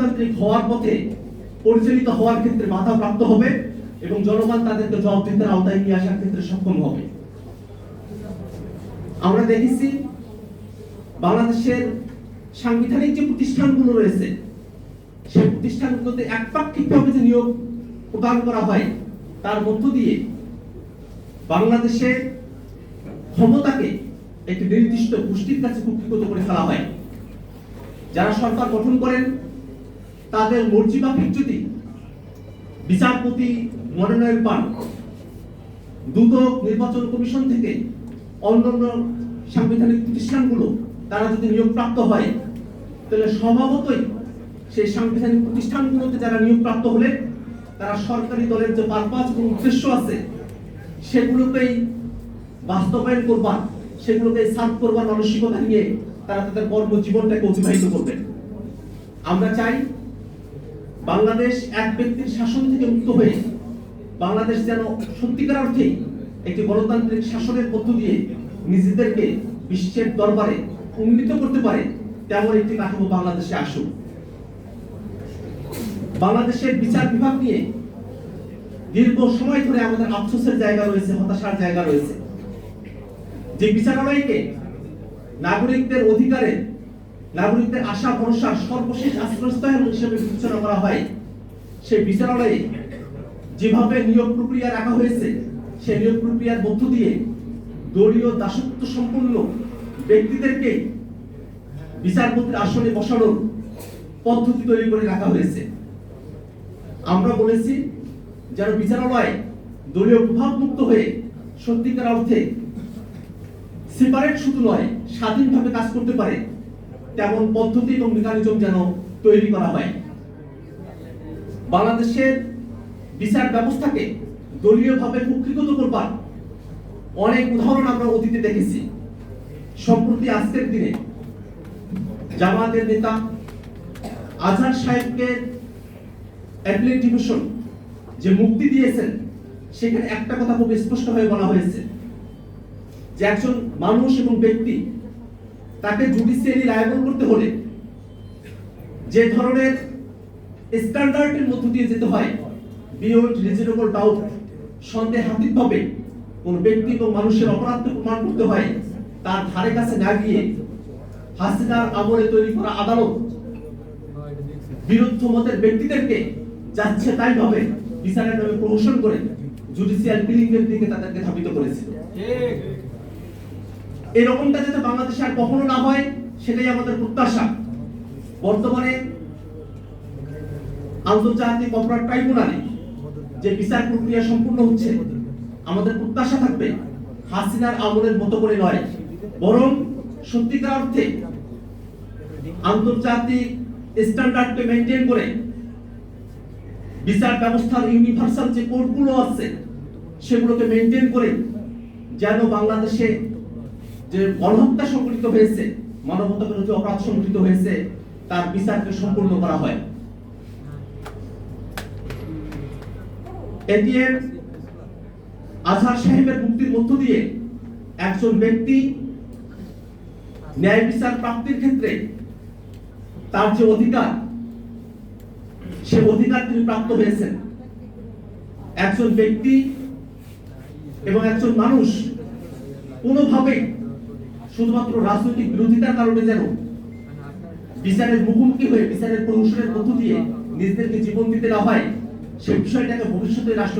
গণতান্ত্রিক হওয়ার পথে পরিচালিত হওয়ার ক্ষেত্রে বাধাপ্রাপ্ত হবে এবং জনগণ তাদেরকে জবাবদিহিতার আওতায় নিয়ে আসার ক্ষেত্রে সক্ষম হবে। আমরা দেখেছি বাংলাদেশের সাংবিধানিক যে প্রতিষ্ঠানগুলো রয়েছে সেই প্রতিষ্ঠানগুলোতে একপাক্ষিকভাবে যে নিয়োগ প্রদান করা হয় তার মধ্য দিয়ে বাংলাদেশের ক্ষমতাকে একটি নির্দিষ্ট গোষ্ঠীর কাছে কুক্ষিগত করে ফেলা হয়। যারা সরকার গঠন করেন তাদের মর্জি মাফিক যদি বিচারপতি মনোনয়ন পান, দুদক, নির্বাচন কমিশন থেকে অন্যান্য সাংবিধানিক প্রতিষ্ঠানগুলো তারা যদি নিয়োগপ্রাপ্ত হয়, তাহলে স্বভাবতই সেই সাংবিধানিক প্রতিষ্ঠানগুলোতে যারা নিয়োগপ্রাপ্ত হলে তারা সরকারি দলের যে পারপাস এবং উদ্দেশ্য আছে সেগুলোকেই বাস্তবায়ন করবার, সেগুলোকে সার্ভ করবার মানসিকতা নিয়ে তারা তাদের কর্মজীবনটাকে অতিবাহিত করবেন। আমরা চাই বাংলাদেশ এক ব্যক্তির শাসন থেকে মুক্ত হয়ে বাংলাদেশ যেন সত্যিকার অর্থে একটি গণতান্ত্রিক শাসনের মধ্য দিয়ে নিজেদেরকে বিশ্বের দরবারে উন্নীত করতে পারে, তেমন একটি কাঠামো বাংলাদেশে আসুক। বাংলাদেশের বিচার বিভাগ নিয়ে দীর্ঘ সময় ধরে আমাদের আফসোসের জায়গা রয়েছে, হতাশার জায়গা রয়েছে। যে বিচারালয়কে নাগরিকদের অধিকারে, নাগরিকদের আশা ভরসার সর্বশেষ আশ্রয়স্থল হিসেবে বিবেচনা করা হয়, সেই বিচারালয়ে যেভাবে নিয়োগ প্রক্রিয়া রাখা হয়েছে সেই নিয়োগ প্রক্রিয়ার মধ্য দিয়ে দলীয় দাসত্ব সম্পন্ন ব্যক্তিদেরকে বিচারপতির আসনে বসানোর পদ্ধতি তৈরি করে রাখা হয়েছে। আমরা বলেছি যেন বিচারালয় দলীয় প্রভাব মুক্ত হয়ে সত্যিকার অর্থে সেপারেট শুধু নয়, স্বাধীনভাবে কাজ করতে পারে, তেমন পদ্ধতি এবং মেকানিজম যেন তৈরি করা হয়। বাংলাদেশের বিচার ব্যবস্থাকে দলীয়ভাবে কুক্ষিগত করবার অনেক উদাহরণ আমরা অতীতে দেখেছি। সম্প্রতি আজকের দিনে জামায়াতের নেতা আজহার সাহেবকে অ্যাপিলেট ডিভিশন যে মুক্তি দিয়েছেন, সেখানে একটা কথা খুব স্পষ্টভাবে বলা হয়েছে যে একজন মানুষ এবং ব্যক্তি তাকে জুডিশিয়ালি লায়াবল করতে হলে যে ধরনের স্ট্যান্ডার্ডের মধ্য দিয়ে যেতে হয়, বিয়ন্ড রিজনেবল ডাউট, সন্দেহাতীতভাবে কোন ব্যক্তি এবং মানুষের অপরাধকে প্রমাণ করতে হয়, তার ধারে কাছে না গিয়ে হাসিনার আমলে তৈরি করা আদালত বিরুদ্ধ মতের ব্যক্তিদেরকে যাচ্ছে তাই ভাবে বিচারের নামে প্রমোশন করে জুডিশিয়াল কিলিং এর দিকে তাদেরকে ধাবিত করেছিল। এরকমটা যাতে বাংলাদেশে আর কখনো না হয় সেটাই আমাদের প্রত্যাশা। বর্তমানে আন্তর্জাতিক অপরাধ ট্রাইব্যুনালে যে বিচার প্রক্রিয়া সম্পূর্ণ হচ্ছে, আমাদের প্রত্যাশা থাকবে হাসিনার আমলের মতো করে নয়, বরং সত্যিকার অর্থে আন্তর্জাতিক স্ট্যান্ডার্ডকে মেইনটেইন করে বিচার ব্যবস্থার ইউনিভার্সাল যে কোডগুলো আছে সেগুলোকে মেইনটেইন করে যেন বাংলাদেশে যে গণহত্যা সংঘটিত হয়েছে, মানবতা বিরোধী অপরাধ সংঘটিত হয়েছে, তার বিচারকে সম্পূর্ণ করা হয়। এটিএম আজহার সাহেবের মুক্তির মধ্য দিয়ে একজন ব্যক্তি ন্যায় বিচার প্রাপ্তির ক্ষেত্রে তার যে অধিকার, সে অধিকার তিনি প্রাপ্ত হয়েছেন। একজন ব্যক্তি এবং একজন মানুষ কোনোভাবে শুধুমাত্র রাজনৈতিক বিরোধিতার কারণে যেন বিচারের মুখোমুখি হয়ে বিচারের প্রহসনের মধ্য দিয়ে নিজেদেরকে জীবন দিতে না হয়, সেই বিষয়টাকে ভবিষ্যতে রাষ্ট্র